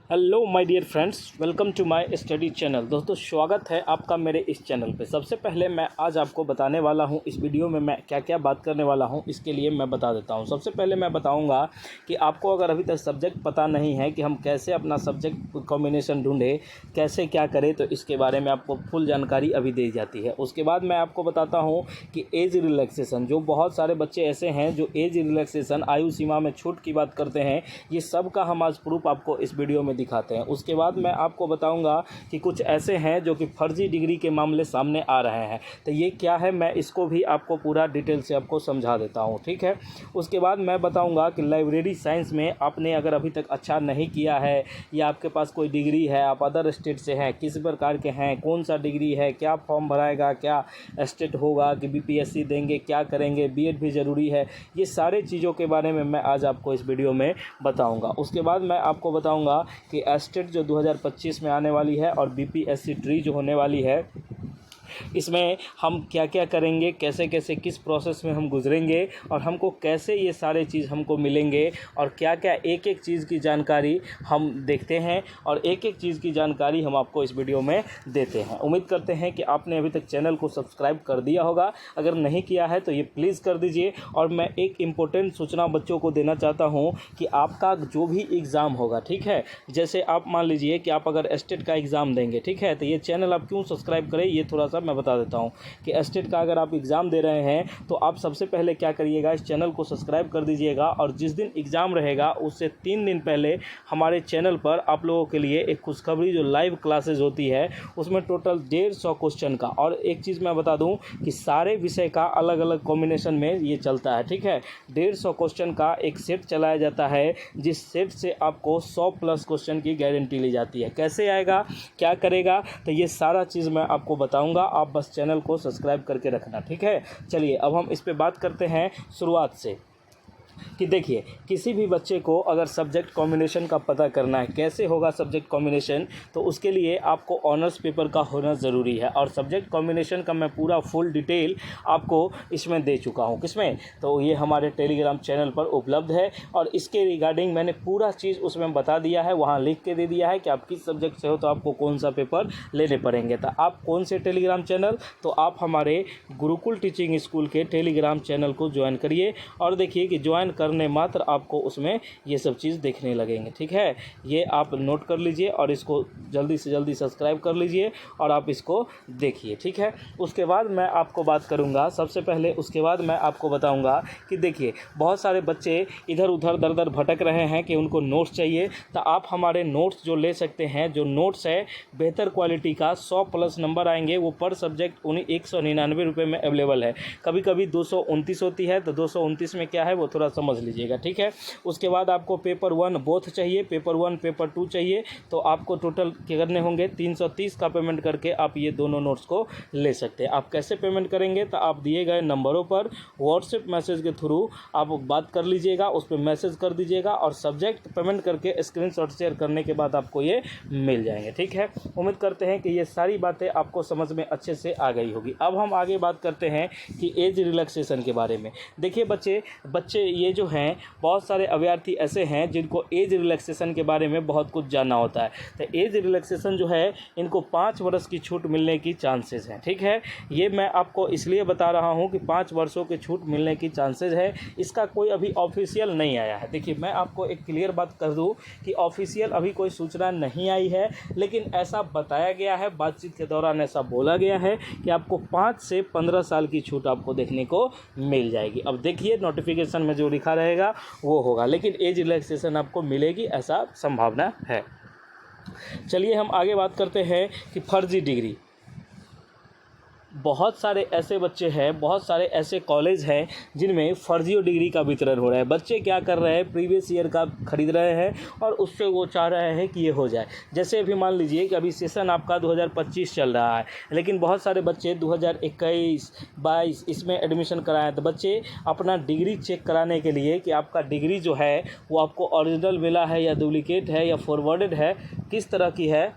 Hello my dear friends, welcome to my study channel. दोस्तों, स्वागत है आपका मेरे इस चैनल पे। सबसे पहले मैं आज आपको बताने वाला हूं इस वीडियो में मैं क्या क्या बात करने वाला हूं, इसके लिए मैं बता देता हूं। सबसे पहले मैं बताऊंगा कि आपको अगर अभी तक सब्जेक्ट पता नहीं है कि हम कैसे अपना सब्जेक्ट कॉम्बिनेशन ढूंढें, कैसे क्या करें, तो इसके बारे में आपको फुल जानकारी अभी दी जाती है। उसके बाद मैं आपको बताता हूँ कि एज रिलैक्सेशन, जो बहुत सारे बच्चे ऐसे हैं जो एज रिलैक्सेशन आयु सीमा में छूट की बात करते हैं, ये सब का हम आज प्रूफ आपको इस वीडियो में दिखाते हैं। उसके बाद मैं आपको बताऊंगा कि कुछ ऐसे हैं जो कि फर्जी डिग्री के मामले सामने आ रहे हैं, तो ये क्या है, मैं इसको भी आपको पूरा डिटेल से आपको समझा देता हूं, ठीक है। उसके बाद मैं बताऊंगा कि लाइब्रेरी साइंस में आपने अगर अभी तक अच्छा नहीं किया है या आपके पास कोई डिग्री है, आप अदर स्टेट से हैं, किस प्रकार के हैं, कौन सा डिग्री है, क्या फॉर्म भराएगा, क्या स्टेट होगा, कि बीपीएससी देंगे, क्या करेंगे, बीएड भी ज़रूरी है, ये सारे चीज़ों के बारे में मैं आज आपको इस वीडियो में बताऊंगा। उसके बाद मैं आपको बताऊंगा कि स्टेट जो 2025 में आने वाली है और बीपीएससी ट्री जो होने वाली है, इसमें हम क्या क्या करेंगे, कैसे कैसे किस प्रोसेस में हम गुजरेंगे और हमको कैसे ये सारे चीज़ हमको मिलेंगे और क्या क्या एक एक चीज़ की जानकारी हम देखते हैं और एक एक चीज़ की जानकारी हम आपको इस वीडियो में देते हैं। उम्मीद करते हैं कि आपने अभी तक चैनल को सब्सक्राइब कर दिया होगा। अगर नहीं किया है तो ये प्लीज़ कर दीजिए। और मैं एक इम्पोर्टेंट सूचना बच्चों को देना चाहता हूँ कि आपका जो भी एग्ज़ाम होगा, ठीक है, जैसे आप मान लीजिए कि आप अगर स्टेट का एग्ज़ाम देंगे, ठीक है, तो ये चैनल आप क्यों सब्सक्राइब करें, ये थोड़ा सा मैं बता देता हूं कि स्टेट का अगर आप एग्ज़ाम दे रहे हैं तो आप सबसे पहले क्या करिएगा, इस चैनल को सब्सक्राइब कर दीजिएगा और जिस दिन एग्ज़ाम रहेगा उससे 3 दिन पहले हमारे चैनल पर आप लोगों के लिए एक खुशखबरी जो लाइव क्लासेज होती है, उसमें टोटल 150 क्वेश्चन का, और एक चीज़ मैं बता दूं कि सारे विषय का अलग अलग कॉम्बिनेशन में ये चलता है, ठीक है। 150 क्वेश्चन का एक सेट चलाया जाता है, जिस सेट से आपको 100+ क्वेश्चन की गारंटी ली जाती है। कैसे आएगा, क्या करेगा, तो ये सारा चीज़ मैं आपको बताऊंगा। आप बस चैनल को सब्सक्राइब करके रखना, ठीक है। चलिए अब हम इस पे बात करते हैं शुरुआत से कि देखिए, किसी भी बच्चे को अगर सब्जेक्ट कॉम्बिनेशन का पता करना है, कैसे होगा सब्जेक्ट कॉम्बिनेशन, तो उसके लिए आपको ऑनर्स पेपर का होना ज़रूरी है। और सब्जेक्ट कॉम्बिनेशन का मैं पूरा फुल डिटेल आपको इसमें दे चुका हूँ। किसमें, तो ये हमारे टेलीग्राम चैनल पर उपलब्ध है और इसके रिगार्डिंग मैंने पूरा चीज़ उसमें बता दिया है, वहाँ लिख के दे दिया है कि आप किस सब्जेक्ट से हो तो आपको कौन सा पेपर लेने पड़ेंगे। तो आप कौन से टेलीग्राम चैनल, तो आप हमारे गुरुकुल टीचिंग स्कूल के टेलीग्राम चैनल को ज्वाइन करिए और देखिए कि ज्वाइन करने मात्र आपको उसमें ये सब चीज़ देखने लगेंगे, ठीक है। ये आप नोट कर लीजिए और इसको जल्दी से जल्दी सब्सक्राइब कर लीजिए और आप इसको देखिए, ठीक है। उसके बाद मैं आपको बात करूंगा, सबसे पहले उसके बाद मैं आपको बताऊंगा कि देखिए, बहुत सारे बच्चे इधर उधर दर दर भटक रहे हैं कि उनको नोट्स चाहिए, तो आप हमारे नोट्स जो ले सकते हैं। जो नोट्स है बेहतर क्वालिटी का, 100+ नंबर आएंगे, वो पर सब्जेक्ट उन्हें 199 रुपये में अवेलेबल है। कभी कभी 229 होती है, तो 229 में क्या है वो थोड़ा समझ लीजिएगा, ठीक है। उसके बाद आपको पेपर 1 बोथ चाहिए, पेपर 1 पेपर 2 चाहिए, तो आपको टोटल क्या करने होंगे, 330 का पेमेंट करके आप ये दोनों नोट्स को ले सकते हैं। आप कैसे पेमेंट करेंगे, तो आप दिए गए नंबरों पर व्हाट्सएप मैसेज के थ्रू आप बात कर लीजिएगा, उस पर मैसेज कर दीजिएगा और सब्जेक्ट पेमेंट करके स्क्रीनशॉट शेयर करने के बाद आपको ये मिल जाएंगे, ठीक है। उम्मीद करते हैं कि ये सारी बातें आपको समझ में अच्छे से आ गई होगी। अब हम आगे बात करते हैं कि एज रिलैक्सेशन के बारे में। देखिए बच्चे ये जो हैं, बहुत सारे अभ्यर्थी ऐसे हैं जिनको एज रिलैक्सेशन के बारे में बहुत कुछ जानना होता है। तो एज रिलैक्सेशन जो है, इनको 5 वर्ष की छूट मिलने की चांसेस हैं, ठीक है। ये मैं आपको इसलिए बता रहा हूँ कि 5 वर्षों की छूट मिलने की चांसेस है। इसका कोई अभी ऑफिशियल नहीं आया है। देखिए, मैं आपको एक क्लियर बात कर दूँ कि ऑफिशियल अभी कोई सूचना नहीं आई है, लेकिन ऐसा बताया गया है, बातचीत के दौरान ऐसा बोला गया है कि आपको 5 से 15 साल की छूट आपको देखने को मिल जाएगी। अब देखिए, नोटिफिकेशन में जो लिखा रहेगा वो होगा, लेकिन एज रिलैक्सेशन आपको मिलेगी, ऐसा संभावना है। चलिए हम आगे बात करते हैं कि फर्जी डिग्री। बहुत सारे ऐसे बच्चे हैं, बहुत सारे ऐसे कॉलेज हैं जिनमें फर्जी डिग्री का वितरण हो रहा है। बच्चे क्या कर रहे हैं, प्रीवियस ईयर का खरीद रहे हैं और उससे वो चाह रहे हैं कि ये हो जाए। जैसे अभी मान लीजिए कि अभी सेशन आपका 2025 चल रहा है, लेकिन बहुत सारे बच्चे 2021-22 इसमें एडमिशन कराएं, तो बच्चे अपना डिग्री चेक कराने के लिए कि आपका डिग्री जो है वो आपको ओरिजिनल मिला है या डुप्लीकेट है या फॉरवर्डेड है, किस तरह की है,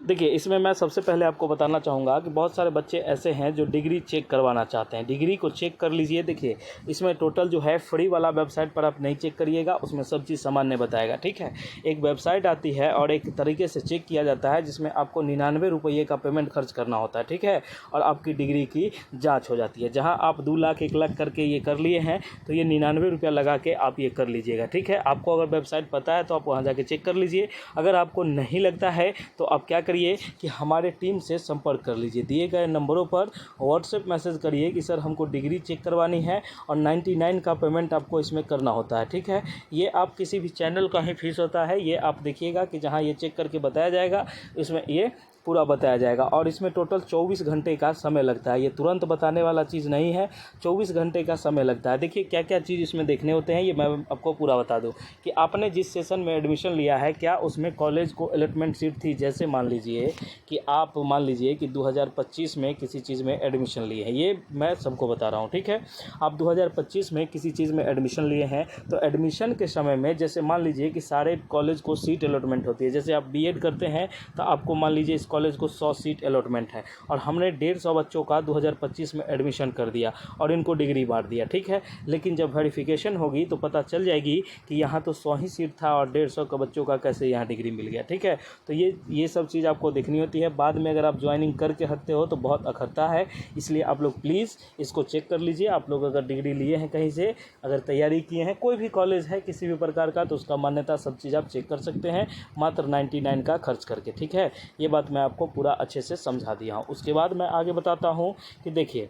देखिए, इसमें मैं सबसे पहले आपको बताना चाहूँगा कि बहुत सारे बच्चे ऐसे हैं जो डिग्री चेक करवाना चाहते हैं। डिग्री को चेक कर लीजिए। देखिए, इसमें टोटल जो है फ्री वाला वेबसाइट पर आप नहीं चेक करिएगा, उसमें सब चीज़ सामान्य बताएगा, ठीक है। एक वेबसाइट आती है और एक तरीके से चेक किया जाता है जिसमें आपको 99 रुपये का पेमेंट खर्च करना होता है, ठीक है, और आपकी डिग्री की जाँच हो जाती है। जहाँ आप 2 लाख 1 लाख करके ये कर लिए हैं, तो ये 99 रुपया लगा के आप ये कर लीजिएगा, ठीक है। आपको अगर वेबसाइट पता है तो आप वहाँ जाके चेक कर लीजिए। अगर आपको नहीं लगता है तो आप क्या करिए कि हमारे टीम से संपर्क कर लीजिए। दिए गए नंबरों पर व्हाट्सएप मैसेज करिए कि सर हमको डिग्री चेक करवानी है और 99 का पेमेंट आपको इसमें करना होता है, ठीक है। ये आप किसी भी चैनल का ही फीस होता है, ये आप देखिएगा कि जहाँ ये चेक करके बताया जाएगा उसमें ये पूरा बताया जाएगा। और इसमें टोटल 24 घंटे का समय लगता है, ये तुरंत बताने वाला चीज़ नहीं है, 24 घंटे का समय लगता है। देखिए क्या क्या चीज़ इसमें देखने होते हैं, ये मैं आपको पूरा बता दूं कि आपने जिस सेशन में एडमिशन लिया है क्या उसमें कॉलेज को अलॉटमेंट सीट थी। जैसे मान लीजिए कि आप मान लीजिए कि 2025 में किसी चीज़ में एडमिशन लिए हैं, ये मैं सबको बता रहा हूँ, ठीक है। आप 2025 में किसी चीज़ में एडमिशन लिए हैं तो एडमिशन के समय में जैसे मान लीजिए कि सारे कॉलेज को सीट अलॉटमेंट होती है। जैसे आप बीएड करते हैं तो आपको मान लीजिए इस कॉलेज को 100 सीट अलॉटमेंट है और हमने 150 बच्चों का 2025 में एडमिशन कर दिया और इनको डिग्री बांट दिया, ठीक है। लेकिन जब वेरिफिकेशन होगी तो पता चल जाएगी कि यहाँ तो 100 ही सीट था और 150 का बच्चों का कैसे यहाँ डिग्री मिल गया, ठीक है। तो ये सब चीज़ आपको देखनी होती है। बाद में अगर आप ज्वाइनिंग करके हटते हो तो बहुत अखरता है, इसलिए आप लोग प्लीज़ इसको चेक कर लीजिए। आप लोग अगर डिग्री लिए हैं कहीं से, अगर तैयारी किए हैं, कोई भी कॉलेज है किसी भी प्रकार का, तो उसका मान्यता सब चीज़ आप चेक कर सकते हैं मात्र 99 का खर्च करके, ठीक है। ये बात मैं आपको पूरा अच्छे से समझा दिया हूँ। उसके बाद मैं आगे बताता हूँ कि देखिए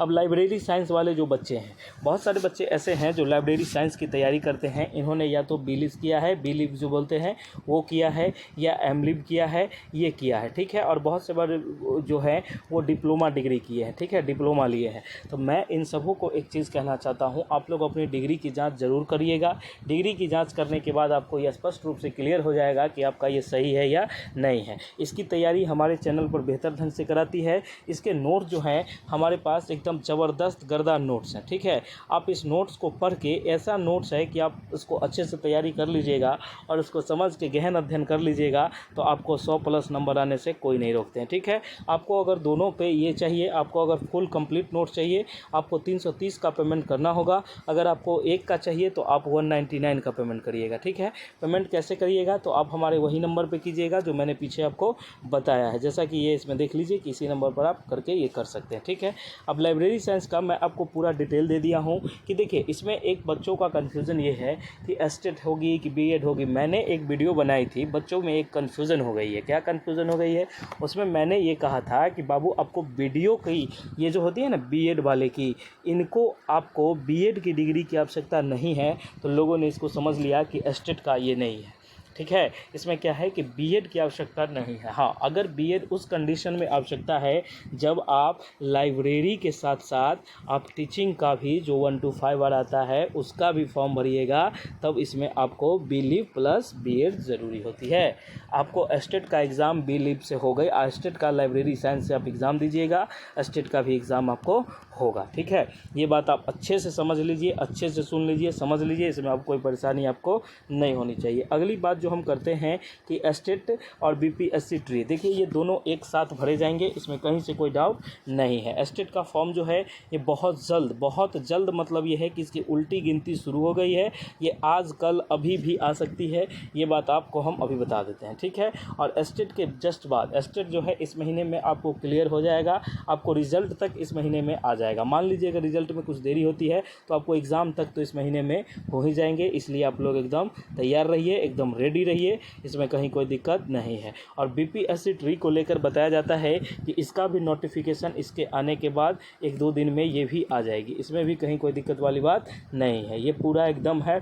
अब लाइब्रेरी साइंस वाले जो बच्चे हैं, बहुत सारे बच्चे ऐसे हैं जो लाइब्रेरी साइंस की तैयारी करते हैं। इन्होंने या तो बीलिव किया है, बीलिव जो बोलते हैं वो किया है, या एमलिव किया है, ये किया है, ठीक है। और बहुत से बड़े जो है वो डिप्लोमा डिग्री किए हैं, ठीक है, डिप्लोमा लिए हैं। तो मैं इन सबों को एक चीज़ कहना चाहता हूँ, आप लोग अपनी डिग्री की जाँच ज़रूर करिएगा। डिग्री की जाँच करने के बाद आपको यह स्पष्ट रूप से क्लियर हो जाएगा कि आपका ये सही है या नहीं है। इसकी तैयारी हमारे चैनल पर बेहतर ढंग से कराती है। इसके नोट जो हैं हमारे पास एकदम ज़बरदस्त गर्दा नोट्स हैं, ठीक है। आप इस नोट्स को पढ़ के, ऐसा नोट्स है कि आप उसको अच्छे से तैयारी कर लीजिएगा और उसको समझ के गहन अध्ययन कर लीजिएगा तो आपको 100+ नंबर आने से कोई नहीं रोकते हैं, ठीक है। आपको अगर दोनों पे ये चाहिए, आपको अगर फुल कंप्लीट नोट चाहिए आपको 330 का पेमेंट करना होगा। अगर आपको एक का चाहिए तो आप 199 का पेमेंट करिएगा, ठीक है। पेमेंट कैसे करिएगा तो आप हमारे वही नंबर पर कीजिएगा जो मैंने पीछे आपको बताया है। जैसा कि ये इसमें देख लीजिए कि इसी नंबर पर आप करके ये कर सकते हैं, ठीक है। अब लाइब्रेरी साइंस का मैं आपको पूरा डिटेल दे दिया हूँ कि देखिए इसमें एक बच्चों का कन्फ्यूज़न ये है कि एस्टेट होगी कि बीएड होगी। मैंने एक वीडियो बनाई थी, बच्चों में एक कन्फ्यूज़न हो गई है। क्या कन्फ्यूज़न हो गई है उसमें मैंने ये कहा था कि बाबू आपको वीडियो की ये जो होती है ना बीएड वाले की, इनको आपको बीएड की डिग्री की आवश्यकता नहीं है। तो लोगों ने इसको समझ लिया कि एस्टेट का ये नहीं है, ठीक है। इसमें क्या है कि बीएड की आवश्यकता नहीं है। हाँ, अगर बीएड उस कंडीशन में आवश्यकता है जब आप लाइब्रेरी के साथ साथ आप टीचिंग का भी जो 1 to 5 वाला आता है उसका भी फॉर्म भरिएगा, तब इसमें आपको बीलिव प्लस बीएड ज़रूरी होती है। आपको एस्टेट का एग्ज़ाम बीलिव से हो गई, एस्टेट का लाइब्रेरी साइंस से आप एग्ज़ाम दीजिएगा, एस्टेट का भी एग्ज़ाम आपको होगा, ठीक है। ये बात आप अच्छे से समझ लीजिए, अच्छे से सुन लीजिए, समझ लीजिए, इसमें आपको कोई परेशानी आपको नहीं होनी चाहिए। अगली बात जो हम करते हैं कि एस्टेट और बीपीएससी ट्री, देखिए ये दोनों एक साथ भरे जाएंगे, इसमें कहीं से कोई डाउट नहीं है। एस्टेट का फॉर्म जो है ये बहुत जल्द मतलब ये है कि इसकी उल्टी गिनती शुरू हो गई है, ये आज कल अभी भी आ सकती है, ये बात आपको हम अभी बता देते हैं, ठीक है। और एस्टेट के जस्ट बाद एस्टेट जो है इस महीने में आपको क्लियर हो जाएगा, आपको रिजल्ट तक इस महीने में आ जाएगा। मान लीजिए अगर रिजल्ट में कुछ देरी होती है तो आपको एग्ज़ाम तक तो इस महीने में हो ही जाएंगे, इसलिए आप लोग एकदम तैयार रहिए, एकदम रेडी रहिए, इसमें कहीं कोई दिक्कत नहीं है। और बीपीएससी ट्री को लेकर बताया जाता है कि इसका भी नोटिफिकेशन इसके आने के बाद 1-2 दिन में ये भी आ जाएगी, इसमें भी कहीं कोई दिक्कत वाली बात नहीं है। ये पूरा एकदम है,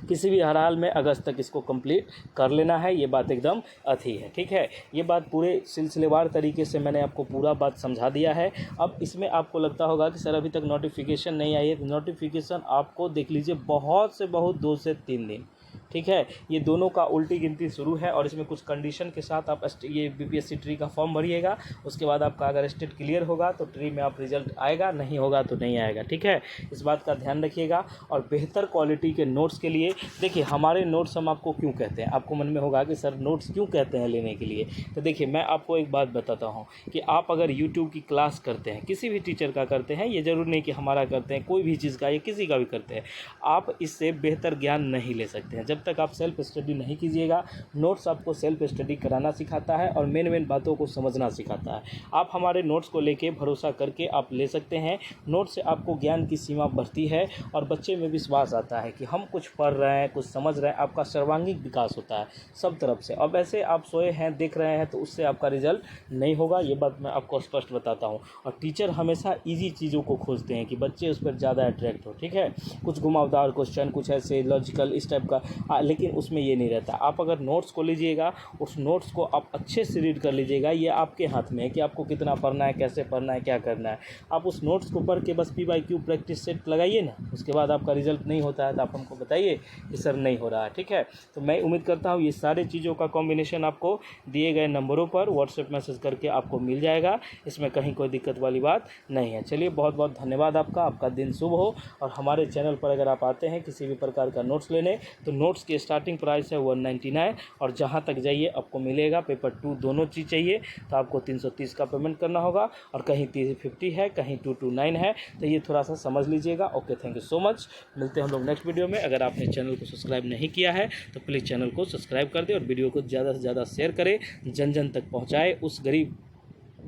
किसी भी हाल में अगस्त तक इसको कंप्लीट कर लेना है, ये बात एकदम अथी है, ठीक है। ये बात पूरे सिलसिलेवार तरीके से मैंने आपको पूरा बात समझा दिया है। अब इसमें आपको लगता होगा कि सर अभी तक नोटिफिकेशन नहीं आई है, तो नोटिफिकेशन आपको देख लीजिए बहुत से बहुत 2 से 3 दिन ठीक है। ये दोनों का उल्टी गिनती शुरू है और इसमें कुछ कंडीशन के साथ आप ये बीपीएससी ट्री का फॉर्म भरिएगा। उसके बाद आपका अगर स्टेट क्लियर होगा तो ट्री में आप रिजल्ट आएगा, नहीं होगा तो नहीं आएगा, ठीक है। इस बात का ध्यान रखिएगा। और बेहतर क्वालिटी के नोट्स के लिए देखिए, हमारे नोट्स हम आपको क्यों कहते हैं, आपको मन में होगा कि सर नोट्स क्यों कहते हैं लेने के लिए। तो देखिए, मैं आपको एक बात बताता हूँ कि आप अगर यूट्यूब की क्लास करते हैं, किसी भी टीचर का करते हैं, ये ज़रूर नहीं कि हमारा करते हैं, कोई भी चीज़ का या किसी का भी करते हैं, आप इससे बेहतर ज्ञान नहीं ले सकते हैं जब तक आप सेल्फ स्टडी नहीं कीजिएगा। नोट्स आपको सेल्फ स्टडी कराना सिखाता है और मेन बातों को समझना सिखाता है। आप हमारे नोट्स को लेके भरोसा करके आप ले सकते हैं। नोट्स से आपको ज्ञान की सीमा बढ़ती है और बच्चे में विश्वास आता है कि हम कुछ पढ़ रहे हैं, कुछ समझ रहे हैं। आपका सर्वांगीण विकास होता है सब तरफ से। अब ऐसे आप सोए हैं, देख रहे हैं, तो उससे आपका रिजल्ट नहीं होगा, ये बात मैं आपको स्पष्ट बताता हूँ। और टीचर हमेशा ईजी चीज़ों को खोजते हैं कि बच्चे उस पर ज़्यादा अट्रैक्ट हो, ठीक है। कुछ घुमावदार क्वेश्चन, कुछ ऐसे लॉजिकल इस टाइप का, लेकिन उसमें ये नहीं रहता। आप अगर नोट्स को लीजिएगा, उस नोट्स को आप अच्छे से रीड कर लीजिएगा। ये आपके हाथ में है कि आपको कितना पढ़ना है, कैसे पढ़ना है, क्या करना है। आप उस नोट्स को पढ़ के बस PYQ प्रैक्टिस सेट लगाइए ना, उसके बाद आपका रिजल्ट नहीं होता है तो आप हमको बताइए कि सर नहीं हो रहा है, ठीक है। तो मैं उम्मीद करता हूँ ये सारी चीज़ों का कॉम्बिनेशन आपको दिए गए नंबरों पर व्हाट्सएप मैसेज करके आपको मिल जाएगा। इसमें कहीं कोई दिक्कत वाली बात नहीं है। चलिए, बहुत बहुत धन्यवाद आपका। आपका दिन शुभ हो। और हमारे चैनल पर अगर आप आते हैं किसी भी प्रकार का नोट्स लेने, तो नोट्स की स्टार्टिंग प्राइस है 199 और जहाँ तक जाइए आपको मिलेगा। पेपर 2 दोनों चीज़ चाहिए तो आपको 330 का पेमेंट करना होगा और कहीं 350 है, कहीं 229 है। तो ये थोड़ा सा समझ लीजिएगा। Okay, thank you so much. मिलते हैं हम लोग नेक्स्ट वीडियो में। अगर आपने चैनल को सब्सक्राइब नहीं किया है तो प्लीज़ चैनल को सब्सक्राइब कर दें और वीडियो को ज़्यादा से ज़्यादा शेयर करें, जन जन तक पहुँचाए, उस गरीब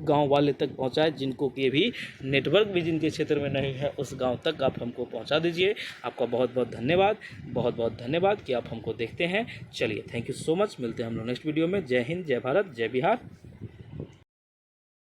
गांव वाले तक पहुंचाए जिनको कि भी नेटवर्क भी जिनके क्षेत्र में नहीं है, उस गांव तक आप हमको पहुंचा दीजिए। आपका बहुत बहुत धन्यवाद, बहुत बहुत धन्यवाद कि आप हमको देखते हैं। चलिए, थैंक यू सो मच। मिलते हैं हम लोग नेक्स्ट वीडियो में। जय हिंद, जय भारत, जय बिहार।